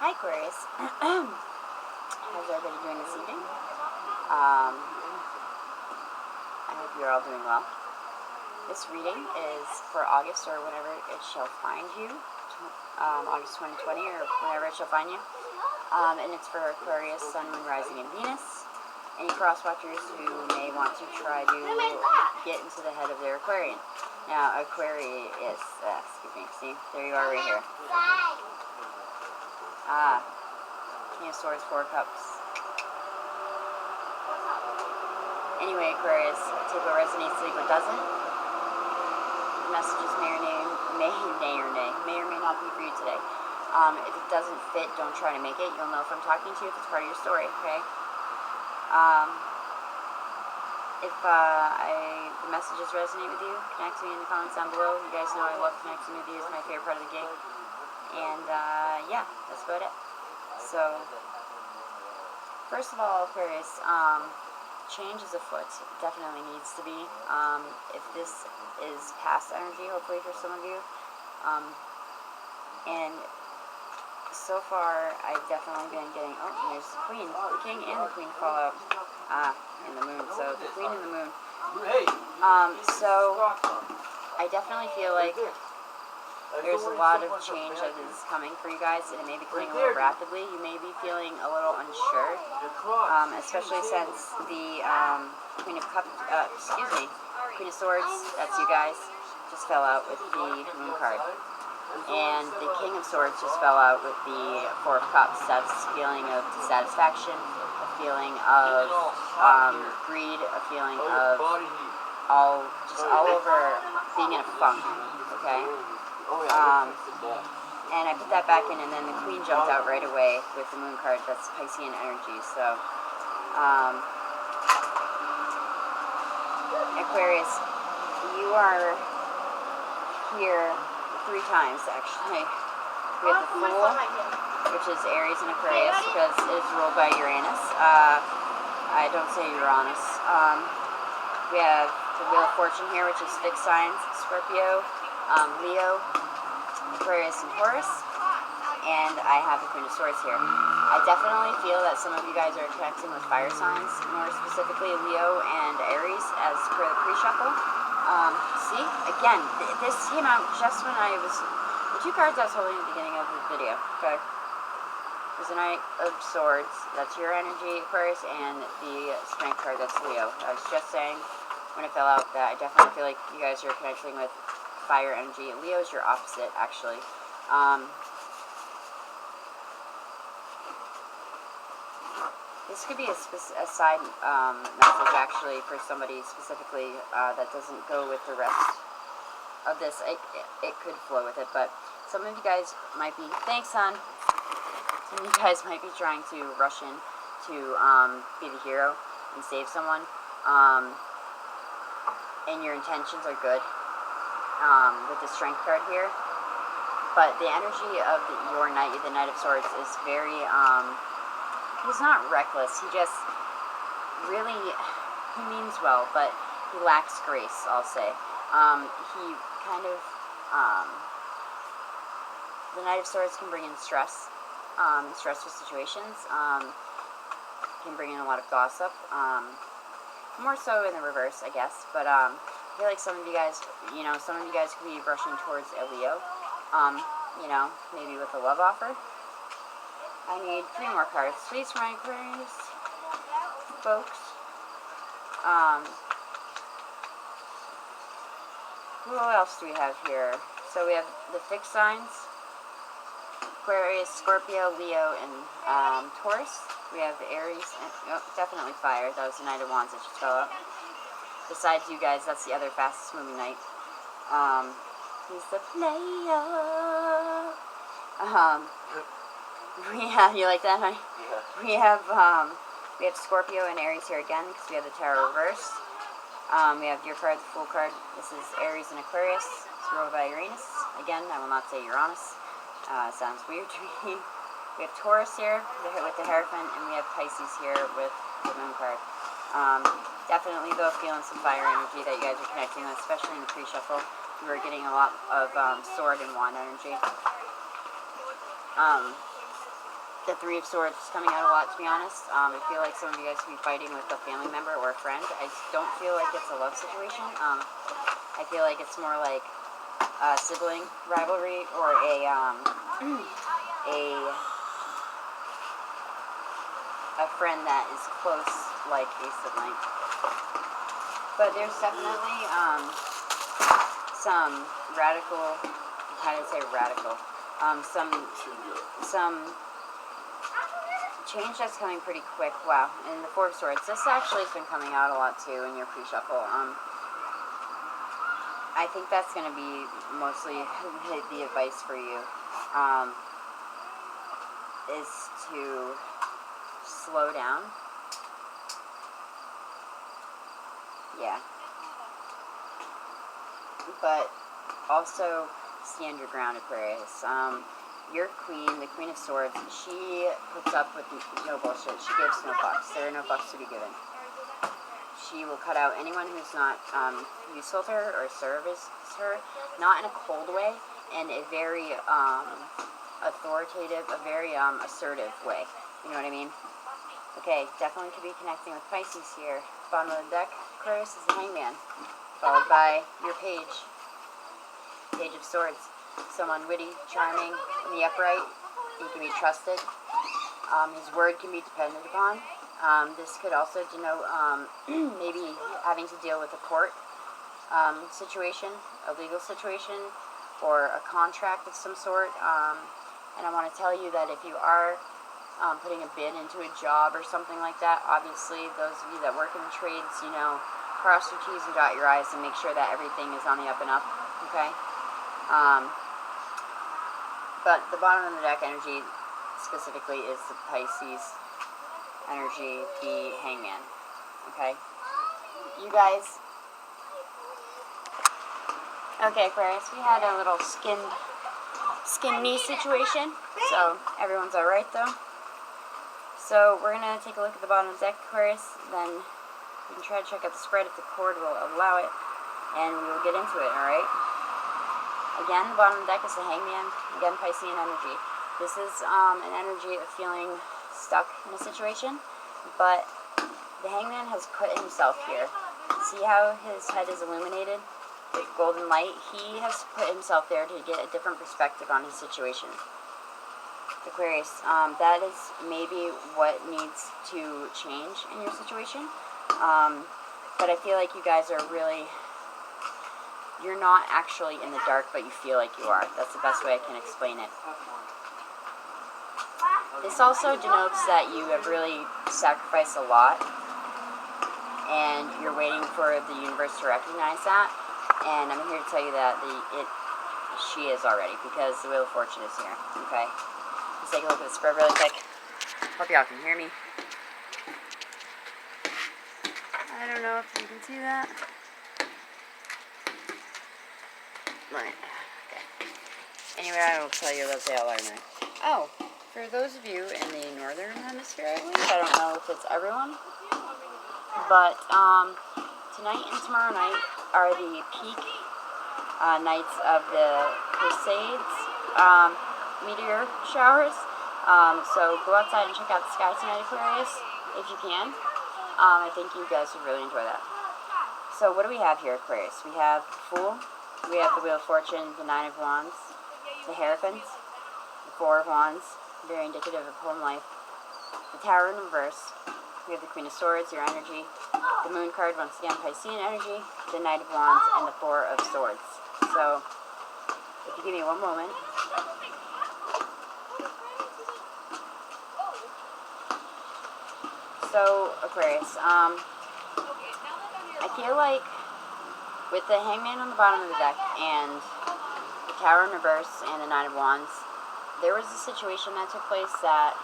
Hi Aquarius. How's everybody doing this evening? I hope you're all doing well. This reading is for August or whenever it shall find you. August 2020 or whenever it shall find you. And it's for Aquarius, Sun, Moon, Rising, and Venus. Any cross watchers who may want to try to get into the head of their Aquarian. Now, Aquarius, excuse me, see, there you are right here. King of Swords, 4 Cups. Anyway, Aquarius, take what resonates, leave what doesn't. The messages may or may not be for you today. If it doesn't fit, don't try to make it. You'll know if I'm talking to you if it's part of your story, okay? If the messages resonate with you, connect to me in the comments down below. You guys know I love connecting with you. It's my favorite part of the gig. And, yeah, that's about it. So, first of all, Aquarius, change is afoot. It definitely needs to be. If this is past energy, hopefully for some of you. And so far, I've definitely been getting, oh, there's the Queen. The King and the Queen fall out. And the Moon. So, the Queen and the Moon. So, I definitely feel like there's a lot of change that is coming for you guys, and it may be coming a little rapidly. You may be feeling a little unsure, especially since the Queen of Swords, that's you guys, just fell out with the Moon card. And the King of Swords just fell out with the 4 of Cups. That's a feeling of dissatisfaction, a feeling of greed, a feeling of all over being in a funk, okay? And I put that back in, and then the Queen jumped out right away with the Moon card. That's Piscean energy. So, Aquarius, you are here 3 times, actually. We have the Fool, which is Aries and Aquarius, because it's ruled by Uranus. I don't say Uranus. We have the Wheel of Fortune here, which is fixed signs, Scorpio, Leo, Aquarius, and Taurus, and I have the Queen of Swords here. I definitely feel that some of you guys are connecting with fire signs, more specifically Leo and Aries, as per the pre-shuffle. See, again, this came out just when I was, the 2 cards I was holding at the beginning of the video, okay? There's the Knight of Swords, that's your energy, Aquarius, and the Strength card, that's Leo. I was just saying, when it fell out, that I definitely feel like you guys are connecting with fire energy. Leo is your opposite, actually. This could be a side message, actually, for somebody specifically that doesn't go with the rest of this. It could flow with it, but some of you guys might be, thanks, hon. Some of you guys might be trying to rush in to be the hero and save someone, and your intentions are good. With the Strength card here, but the energy of your Knight, the Knight of Swords, is very, he's not reckless, he just really, he means well, but he lacks grace, I'll say. He kind of, the Knight of Swords can bring in stress, in stressful situations, can bring in a lot of gossip, more so in the reverse, I guess, but, I feel like some of you guys, some of you guys could be rushing towards a Leo, maybe with a love offer. I need 3 more cards, please, for my Aquarius, folks. Who else do we have here? So we have the fixed signs, Aquarius, Scorpio, Leo, and Taurus. We have the Aries, and, oh, definitely fire. That was the Knight of Wands that just fell out. Besides you guys, that's the other fastest moving knight. He's the player. You like that, honey? Yeah. We have Scorpio and Aries here again, because we have the Tower reversed. We have your card, the Fool card. This is Aries and Aquarius. It's ruled by Uranus. Again, I will not say Uranus. Sounds weird to me. We have Taurus here with the Hierophant, and we have Pisces here with the Moon card. Definitely, though, feeling some fire energy that you guys are connecting with, especially in the pre-shuffle. You were getting a lot of Sword and Wand energy. The Three of Swords is coming out a lot, to be honest. I feel like some of you guys could be fighting with a family member or a friend. I don't feel like it's a love situation. I feel like it's more like a sibling rivalry or a friend that is close like a sibling. But there's definitely some radical, how do I say radical? Some change that's coming pretty quick. Wow. And the Four of Swords. This actually has been coming out a lot too in your pre-shuffle. I think that's going to be mostly the advice for you. Is to slow down. Yeah. But also stand your ground, Aquarius. Your queen, the Queen of Swords, she puts up with no bullshit. She gives no fucks. There are no fucks to be given. She will cut out anyone who's not useful to her or service her, not in a cold way, in a very authoritative, a very assertive way. You know what I mean? Okay, definitely could be connecting with Pisces here. Bottom of the deck, Aquarius, is the Hangman, followed by your Page of Swords. Someone witty, charming, in the upright. He can be trusted. His word can be depended upon. This could also denote maybe having to deal with a court situation, a legal situation, or a contract of some sort. And I want to tell you that if you are putting a bid into a job or something like that, obviously those of you that work in the trades, you know, cross your T's and dot your I's and make sure that everything is on the up and up, okay? But the bottom of the deck energy specifically is the Pisces energy, the Hangman, okay? You guys, okay, Aquarius, we had a little skin knee situation, so everyone's alright though. So we're going to take a look at the bottom of the deck, Aquarius, then we can try to check out the spread if the cord will allow it, and we will get into it, alright? Again, the bottom of the deck is the Hangman, again, Piscean energy. This is an energy of feeling stuck in a situation, but the Hangman has put himself here. See how his head is illuminated with golden light? He has put himself there to get a different perspective on his situation. Aquarius, that is maybe what needs to change in your situation. But I feel like you guys are really, you're not actually in the dark, but you feel like you are. That's the best way I can explain it. This also denotes that you have really sacrificed a lot, and you're waiting for the universe to recognize that. And I'm here to tell you that she is already, because the Wheel of Fortune is here. Okay, let's take a look at the spread really quick. Hope y'all can hear me. I don't know if you can see that. Right. Okay. Anyway, I will tell you about the alarm. Oh, for those of you in the northern hemisphere, I believe, I don't know if it's everyone, but tonight and tomorrow night are the peak nights of the Crusades meteor showers. So go outside and check out the sky tonight, Aquarius, if you can. I think you guys would really enjoy that. So what do we have here, Aquarius? We have Fool. We have the Wheel of Fortune, the Nine of Wands, the Hierophant, the Four of Wands, very indicative of home life, the Tower in reverse. We have the Queen of Swords, your energy, the Moon card, once again, Piscean energy, the Knight of Wands, and the Four of Swords. So, if you give me one moment. So, Aquarius, I feel like with the Hangman on the bottom of the deck and the Tower in reverse and the Nine of Wands, there was a situation that took place that,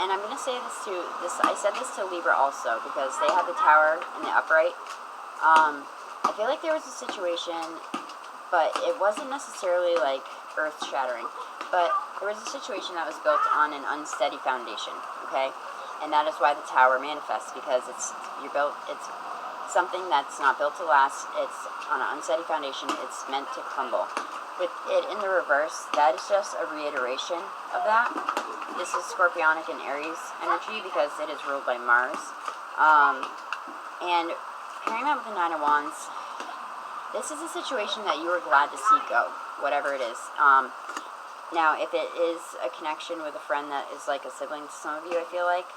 and I'm going to say this to, I said this to Libra also, because they had the Tower in the upright. I feel like there was a situation, but it wasn't necessarily like earth-shattering, but there was a situation that was built on an unsteady foundation, okay? And that is why the Tower manifests, because it's something that's not built to last. It's on an unsteady foundation. It's meant to crumble. with it in the reverse, that is just a reiteration of that. This is Scorpionic and Aries energy because it is ruled by Mars. And pairing that with the Nine of Wands, this is a situation that you are glad to see go, whatever it is. Now, if it is a connection with a friend that is like a sibling to some of you, I feel like,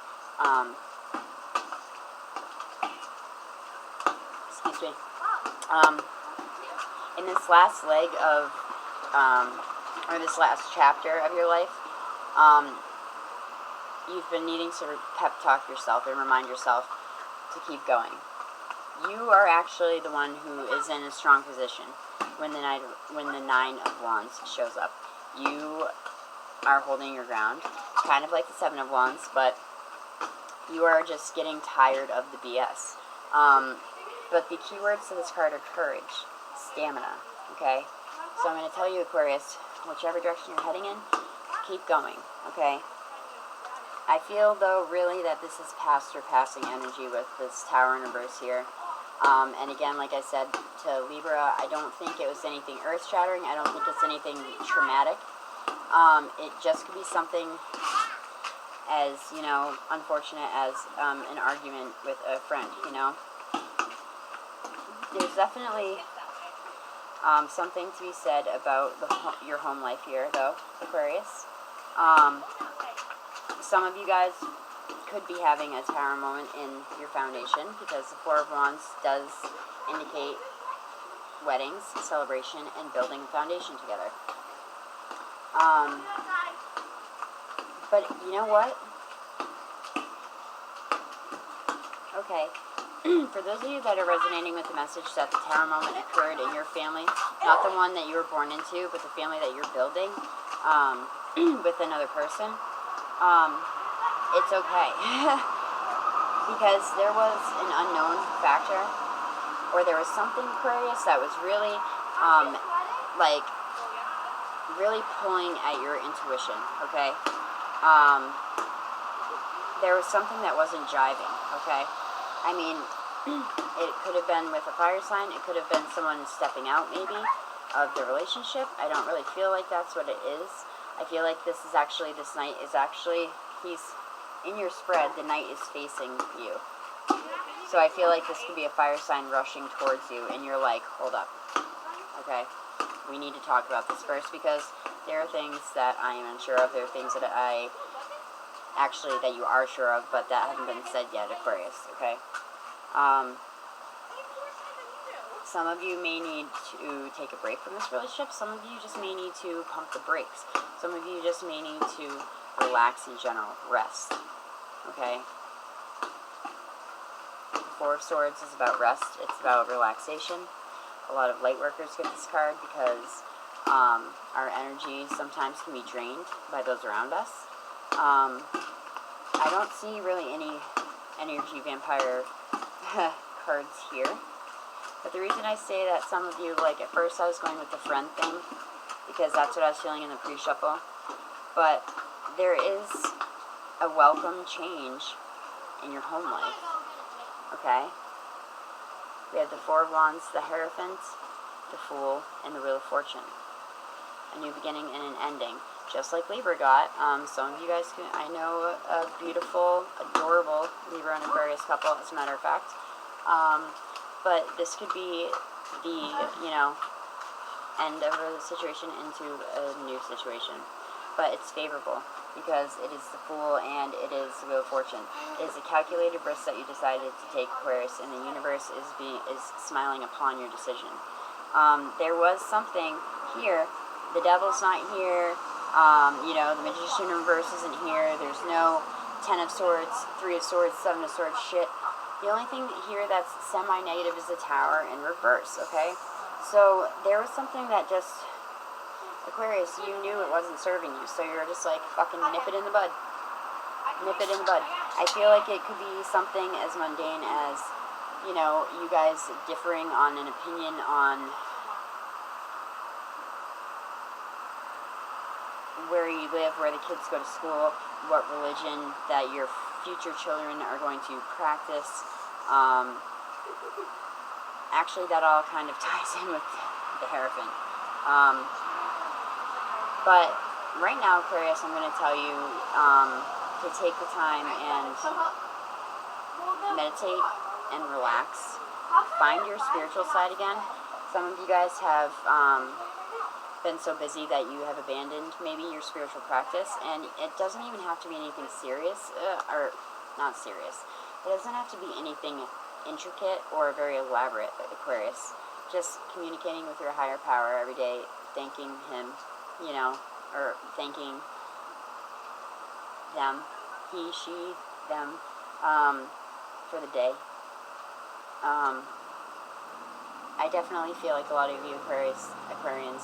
excuse me, in this last leg of, or this last chapter of your life, you've been needing to pep talk yourself and remind yourself to keep going. You are actually the one who is in a strong position when the Nine of Wands shows up. You are holding your ground, kind of like the Seven of Wands, but you are just getting tired of the BS. But the keywords to this card are courage, stamina, okay? So I'm going to tell you, Aquarius, whichever direction you're heading in, keep going, okay? I feel, though, really that this is past or passing energy with this Tower in reverse here. And again, like I said to Libra, I don't think it was anything earth-shattering. I don't think it's anything traumatic. It just could be something as, you know, unfortunate as an argument with a friend, you know. There's definitely something to be said about your home life here, though, Aquarius. Some of you guys could be having a tower moment in your foundation because the Four of Wands does indicate weddings, celebration, and building a foundation together. But you know what? Okay. For those of you that are resonating with the message that the tower moment occurred in your family, not the one that you were born into, but the family that you're building with another person, it's okay. Because there was an unknown factor, or there was something, Aquarius, that was really, really pulling at your intuition, okay? There was something that wasn't jiving, okay? I mean, it could have been with a fire sign, it could have been someone stepping out, maybe, of the relationship. I don't really feel like that's what it is. I feel like this night is actually, he's in your spread, the knight is facing you. So I feel like this could be a fire sign rushing towards you, and you're like, hold up, okay? We need to talk about this first, because there are things that I am unsure of. There are things that that you are sure of, but that haven't been said yet, Aquarius, okay? Some of you may need to take a break from this relationship. Some of you just may need to pump the brakes. Some of you just may need to relax in general, rest, okay? The Four of Swords is about rest. It's about relaxation. A lot of light workers get this card because our energy sometimes can be drained by those around us. I don't see really any energy vampire cards here. But the reason I say that some of you, like at first I was going with the friend thing, because that's what I was feeling in the pre-shuffle. But there is a welcome change in your home life. Okay? We have the Four of Wands, the Hierophant, the Fool, and the Wheel of Fortune. A new beginning and an ending. Just like Libra got. Some of you guys can, I know a beautiful, adorable Libra and Aquarius couple, as a matter of fact. But this could be the, you know, end of a situation into a new situation. But it's favorable because it is the Fool and it is the Wheel of Fortune. It is a calculated risk that you decided to take, Aquarius, and the universe is smiling upon your decision. There was something here. The Devil's not here. You know, the Magician in reverse isn't here. There's no Ten of Swords, Three of Swords, Seven of Swords shit. The only thing here that's semi-negative is the Tower in reverse, okay? So there was something that just, Aquarius, you knew it wasn't serving you, so you're just like, fucking nip it in the bud. Nip it in the bud. I feel like it could be something as mundane as, you know, you guys differing on an opinion on where you live, where the kids go to school, what religion that your future children are going to practice. Actually, that all kind of ties in with the Hierophant. But right now, Aquarius, I'm going to tell you to take the time and meditate and relax. Find your spiritual side again. Some of you guys have been so busy that you have abandoned maybe your spiritual practice, and it doesn't even have to be anything serious, or not serious. It doesn't have to be anything intricate or very elaborate, Aquarius. Just communicating with your higher power every day, thanking him, you know, or thanking them, he, she, them, for the day. I definitely feel like a lot of you Aquarians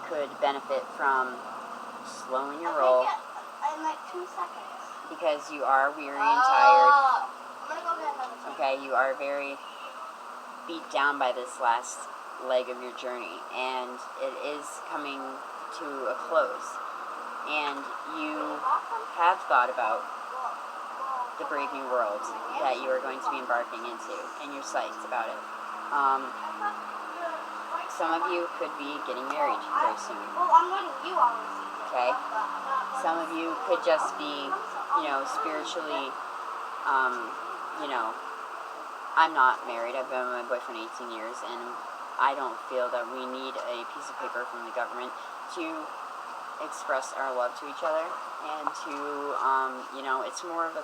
could benefit from slowing your roll. In like 2 seconds. Because you are weary and tired. I'm gonna go get another drink. Okay, you are very beat down by this last leg of your journey, and it is coming to a close. And you have thought about the brave new world that you are going to be embarking into, and you're psyched about it. Some of you could be getting married very soon. Well, I'm letting you always. Okay? Some of you could just be, you know, spiritually, you know, I'm not married. I've been with my boyfriend 18 years, and I don't feel that we need a piece of paper from the government to express our love to each other, and to, you know, it's more of a,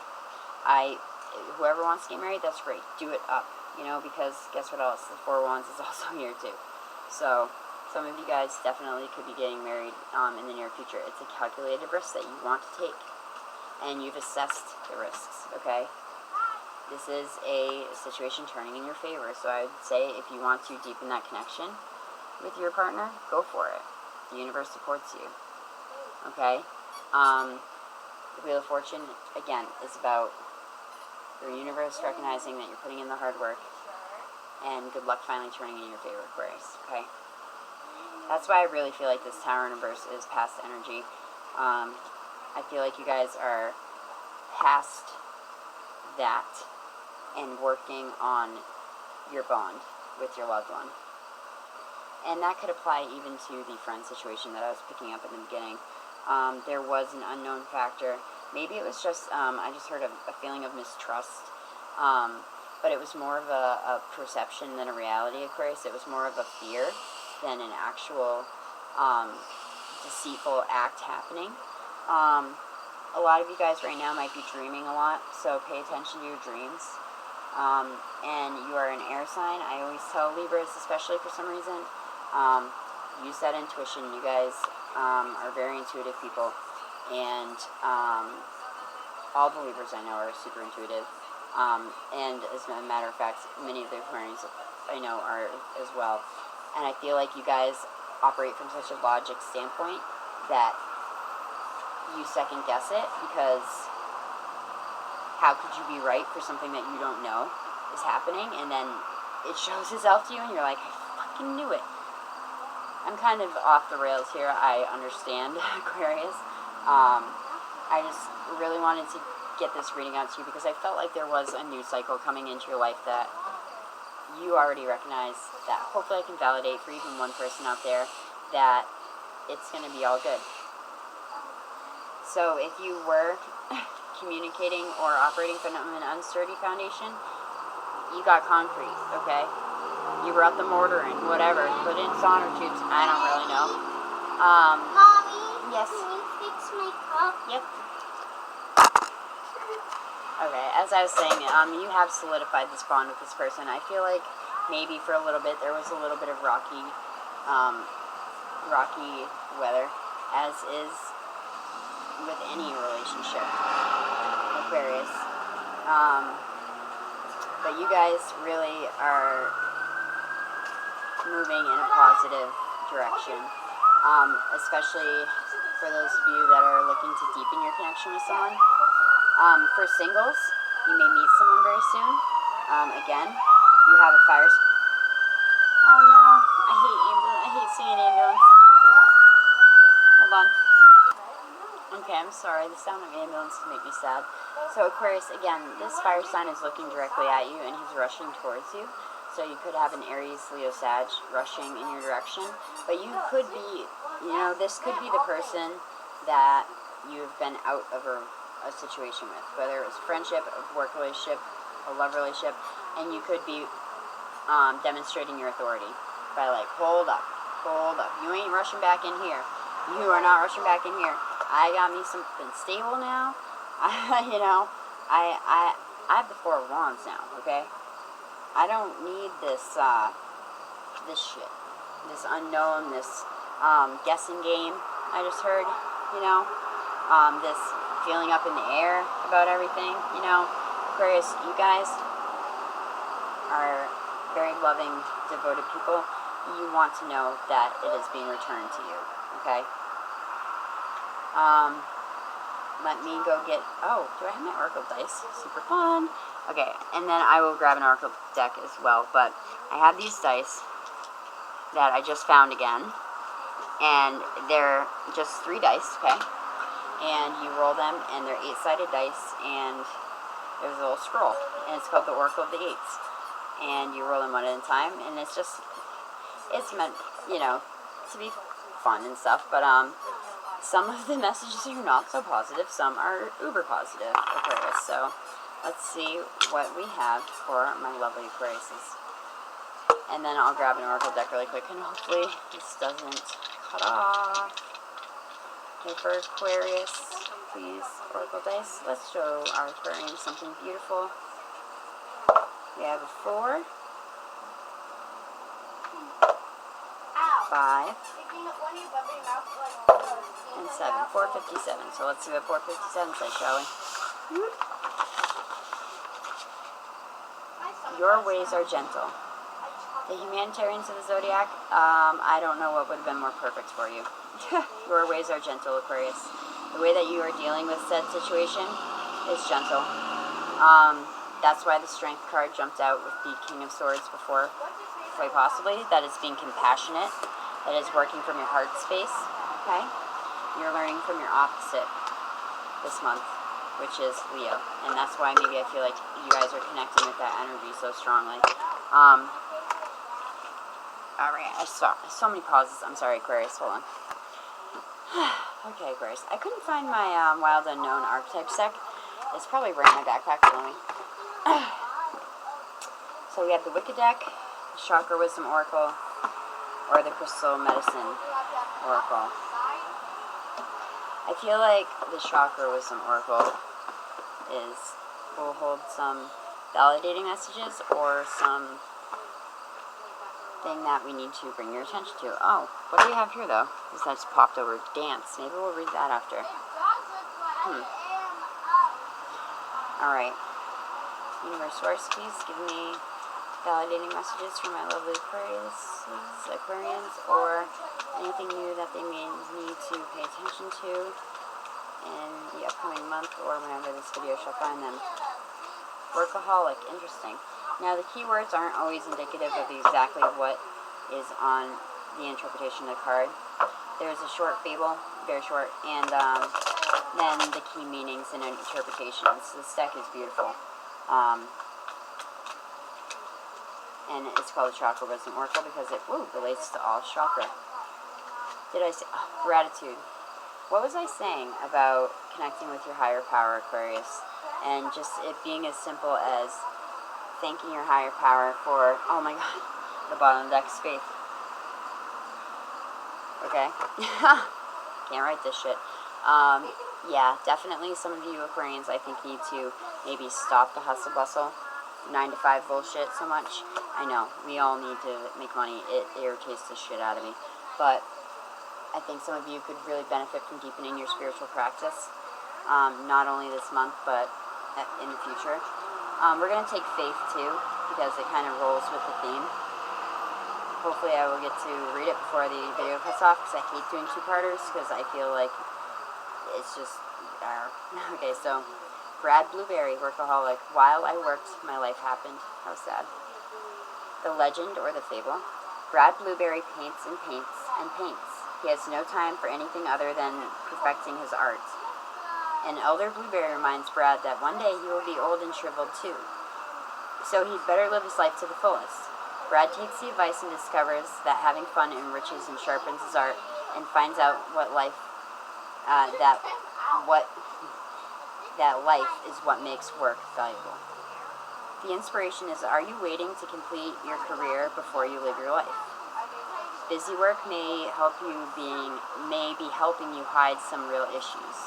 whoever wants to get married, that's great. Do it up, you know, because guess what else? The Four of Wands is also here too. So some of you guys definitely could be getting married in the near future. It's a calculated risk that you want to take, and you've assessed the risks, okay? This is a situation turning in your favor, so I would say if you want to deepen that connection with your partner, go for it. The universe supports you, okay? The Wheel of Fortune, again, is about the universe recognizing that you're putting in the hard work, and good luck finally turning in your favor, Aquarius, okay? That's why I really feel like this Tower universe is past energy. I feel like you guys are past that and working on your bond with your loved one. And that could apply even to the friend situation that I was picking up in the beginning. There was an unknown factor. Maybe it was just, I just heard a feeling of mistrust. But it was more of a perception than a reality, Aquarius. It was more of a fear than an actual deceitful act happening. A lot of you guys right now might be dreaming a lot, so pay attention to your dreams. And you are an air sign. I always tell Libras, especially for some reason, use that intuition. You guys are very intuitive people, and all the Libras I know are super intuitive. And as a matter of fact, many of the Aquarians I know are as well. And I feel like you guys operate from such a logic standpoint that you second guess it, because how could you be right for something that you don't know is happening, and then it shows itself to you and you're like, I fucking knew it. I'm kind of off the rails here, I understand, Aquarius. I just really wanted to get this reading out to you because I felt like there was a new cycle coming into your life that you already recognize, that hopefully I can validate for even one person out there that it's going to be all good. So if you were communicating or operating from an unsturdy foundation, you got concrete, okay? You brought the mortar in, whatever, put in sonotubes, I don't really know. Mommy, yes. can you fix my cup? Yep. Okay, as I was saying, you have solidified this bond with this person. I feel like maybe for a little bit there was a little bit of rocky weather, as is with any relationship, Aquarius. But you guys really are moving in a positive direction, especially for those of you that are looking to deepen your connection with someone. For singles, you may meet someone very soon. Again, you have a fire. Oh no, I hate seeing an ambulance. Hold on. Okay, I'm sorry. The sound of ambulances make me sad. So Aquarius, again, this fire sign is looking directly at you and he's rushing towards you. So you could have an Aries, Leo, Sag rushing in your direction. But you could be, this could be the person that you've been out of a situation with. Whether it was a friendship, a work relationship, a love relationship. And you could be demonstrating your authority by like, hold up. You ain't rushing back in here. You are not rushing back in here. I got me something stable now. I have the Four of Wands now, okay? I don't need this shit. This unknown, this guessing game I just heard, this feeling up in the air about everything, Aquarius, you guys are very loving, devoted people. You want to know that it is being returned to you, okay? Let me go get, do I have my Oracle dice? Super fun. Okay, and then I will grab an Oracle deck as well, but I have these dice that I just found again, and they're just 3 dice, okay? And you roll them, and they're 8-sided dice, and there's a little scroll, and it's called the Oracle of the Eights. And you roll them one at a time, and it's meant, to be fun and stuff, but, some of the messages are not so positive, some are uber positive, Aquarius, so let's see what we have for my lovely Aquariuses. And then I'll grab an Oracle deck really quick, and hopefully this doesn't cut off. Okay, for Aquarius, please, Oracle dice, let's show our Aquarian something beautiful. We have a 4, 5, and 7. 457. So let's see what 457 says, shall we? Your ways are gentle. The humanitarians of the zodiac, I don't know what would have been more perfect for you. Your ways are gentle, Aquarius. The way that you are dealing with said situation is gentle. That's why the Strength card jumped out with the King of Swords before, quite possibly. That is being compassionate. That is working from your heart space, okay? You're learning from your opposite this month, which is Leo. And that's why maybe I feel like you guys are connecting with that energy so strongly. Alright, I saw so many pauses. I'm sorry, Aquarius, hold on. Okay, Aquarius. I couldn't find my Wild Unknown Archetypes deck. It's probably right in my backpack, let me. So we have the Wicked deck, the Chakra Wisdom Oracle, or the Crystal Medicine Oracle. I feel like the Chakra Wisdom Oracle will hold some validating messages or some thing that we need to bring your attention to. Oh, what do we have here though? This just popped over. Dance. Maybe we'll read that after. Alright. Universe source, please give me validating messages for my lovely Aquarians, or anything new that they may need to pay attention to in the upcoming month or whenever this video shall find them. Workaholic, interesting. Now the keywords aren't always indicative of exactly what is on the interpretation of the card. There's a short fable, very short, and then the key meanings and interpretations. This deck is beautiful. And it's called the Chakra Wisdom Oracle because it relates to all chakra. Did I say gratitude? What was I saying about connecting with your higher power, Aquarius? And just it being as simple as thanking your higher power for, oh my god, the bottom of the deck is faith. Okay? Can't write this shit. Yeah, definitely some of you Aquarians I think need to maybe stop the hustle bustle, 9 to 5 bullshit so much. I know, we all need to make money. It irritates the shit out of me. But I think some of you could really benefit from deepening your spiritual practice, not only this month, but in the future. We're going to take faith too, because it kind of rolls with the theme. Hopefully I will get to read it before the video cuts off, because I hate doing 2-parters, because I feel like it's just, okay, so Brad Blueberry, workaholic. While I worked, my life happened. How sad. The legend or the fable. Brad Blueberry paints and paints and paints. He has no time for anything other than perfecting his art. An elder Blueberry reminds Brad that one day he will be old and shriveled too. So he'd better live his life to the fullest. Brad takes the advice and discovers that having fun enriches and sharpens his art, and finds out what life that life is what makes work valuable. The inspiration is, are you waiting to complete your career before you live your life? Busy work may be helping you hide some real issues.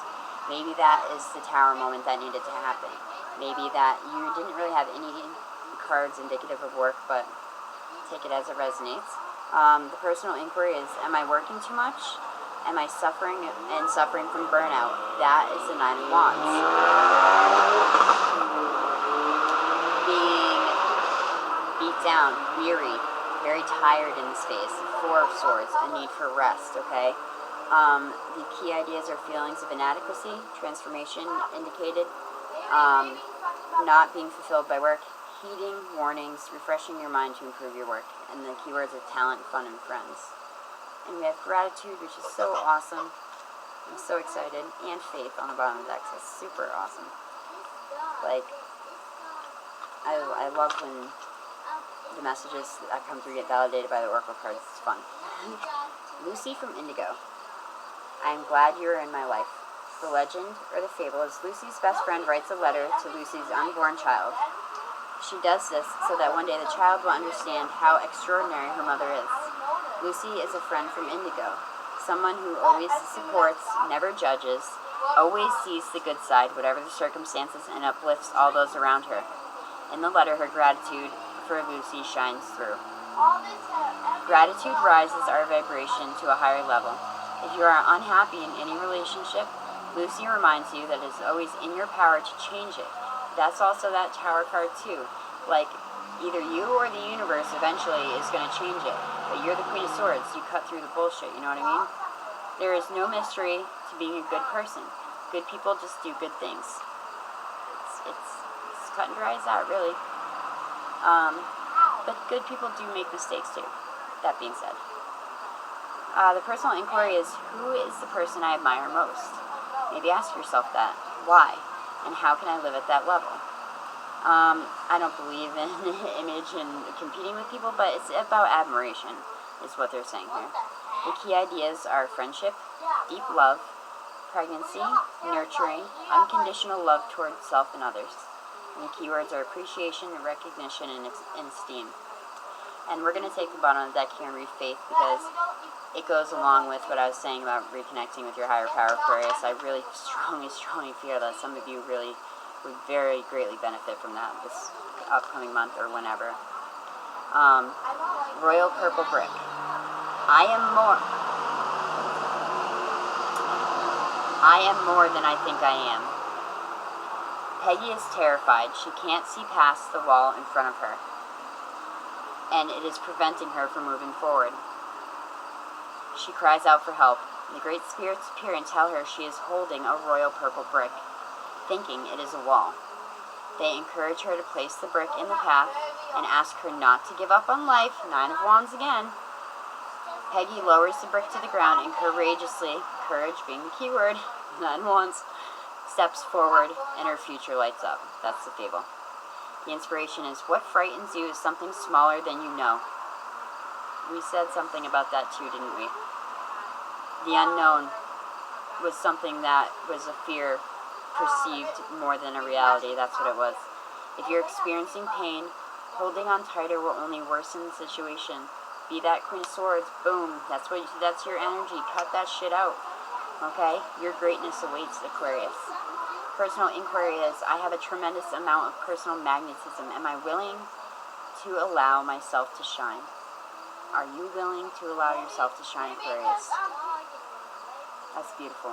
Maybe that is the tower moment that needed to happen. Maybe that you didn't really have any cards indicative of work, but take it as it resonates. The personal inquiry is, am I working too much? Am I suffering from burnout? That is the Nine of Wands. Being beat down, weary, very tired in this phase. Four of Swords, a need for rest, okay? The key ideas are feelings of inadequacy, transformation indicated, not being fulfilled by work, heeding warnings, refreshing your mind to improve your work, and the keywords are talent, fun, and friends. And we have gratitude, which is so awesome. I'm so excited. And faith on the bottom of the deck. That's super awesome. Like, I love when the messages that come through get validated by the Oracle cards. It's fun. Lucy from Indigo. I am glad you are in my life. The legend, or the fable, is Lucy's best friend writes a letter to Lucy's unborn child. She does this so that one day the child will understand how extraordinary her mother is. Lucy is a friend from Indigo, someone who always supports, never judges, always sees the good side, whatever the circumstances, and uplifts all those around her. In the letter, her gratitude for Lucy shines through. Gratitude rises our vibration to a higher level. If you are unhappy in any relationship, Lucy reminds you that it is always in your power to change it. That's also that Tower card too. Like, either you or the universe eventually is going to change it. But you're the Queen of Swords. You cut through the bullshit, you know what I mean? There is no mystery to being a good person. Good people just do good things. It's cut and dry as that, really. But good people do make mistakes too. That being said. The personal inquiry is, who is the person I admire most? Maybe ask yourself that. Why? And how can I live at that level? I don't believe in image and competing with people, but it's about admiration, is what they're saying here. The key ideas are friendship, deep love, pregnancy, nurturing, unconditional love towards self and others. And the keywords are appreciation, recognition, and esteem. And we're going to take the bottom of the deck here and read faith, because it goes along with what I was saying about reconnecting with your higher power, Aquarius. I really strongly feel that some of you really would very greatly benefit from that this upcoming month or whenever. Royal Purple Brick. I am more than I think I am. Peggy is terrified. She can't see past the wall in front of her, and it is preventing her from moving forward. She cries out for help. The great spirits appear and tell her she is holding a royal purple brick, thinking it is a wall. They encourage her to place the brick in the path and ask her not to give up on life. Nine of Wands again. Peggy lowers the brick to the ground and courageously, courage being the key word, Nine of Wands, steps forward and her future lights up. That's the fable. The inspiration is, what frightens you is something smaller than you know. We said something about that too, didn't we? The unknown was something that was a fear perceived more than a reality. That's what it was. If you're experiencing pain, holding on tighter will only worsen the situation. Be that Queen of Swords, boom, that's your energy. Cut that shit out. Okay? Your greatness awaits, Aquarius. Personal inquiry is, I have a tremendous amount of personal magnetism. Am I willing to allow myself to shine? Are you willing to allow yourself to shine, Aquarius? That's beautiful.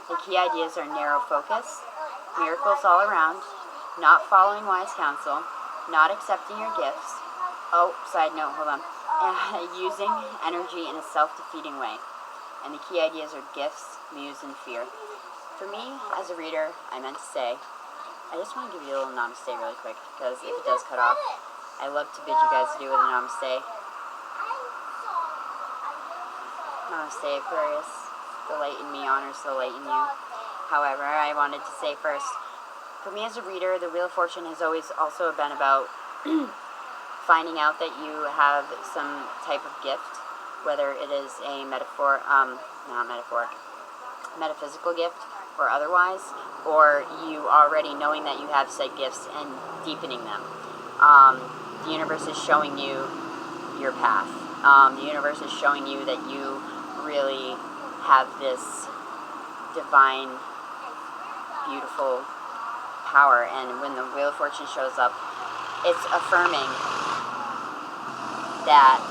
The key ideas are narrow focus, miracles all around, not following wise counsel, not accepting your gifts. Oh, side note, hold on. Using energy in a self-defeating way. And the key ideas are gifts, muse, and fear. For me, as a reader, I meant to say, I just want to give you a little namaste really quick, because if it does cut off, I love to bid you guys adieu with a namaste. Namaste, Aquarius. The light in me honors the light in you. However, I wanted to say first, for me as a reader, the Wheel of Fortune has always also been about finding out that you have some type of gift, whether it is a metaphysical gift or otherwise, or you already knowing that you have said gifts and deepening them. The universe is showing you your path. The universe is showing you that you really have this divine, beautiful power, and when the Wheel of Fortune shows up, it's affirming that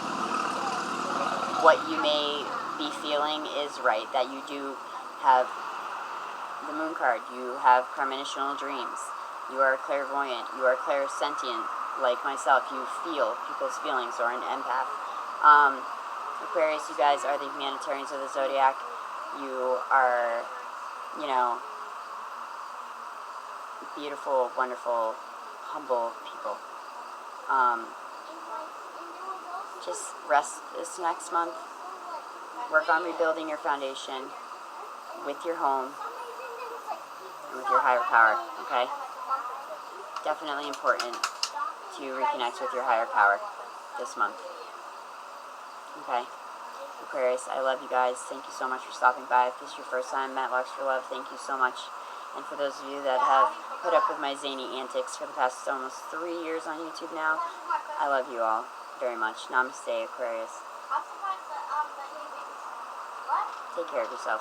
what you may be feeling is right, that you do have the Moon card, you have premonitional dreams, you are clairvoyant, you are clairsentient, like myself, you feel people's feelings, or an empath. Aquarius, you guys are the humanitarians of the zodiac. You are, you know, beautiful, wonderful, humble people. Just rest this next month. Work on rebuilding your foundation with your home and with your higher power, okay? Definitely important to reconnect with your higher power this month. Okay? Aquarius, I love you guys. Thank you so much for stopping by. If this is your first time at Locks for Love, thank you so much. And for those of you that have put up with my zany antics for the past almost 3 years on YouTube now, I love you all very much. Namaste, Aquarius. Take care of yourself.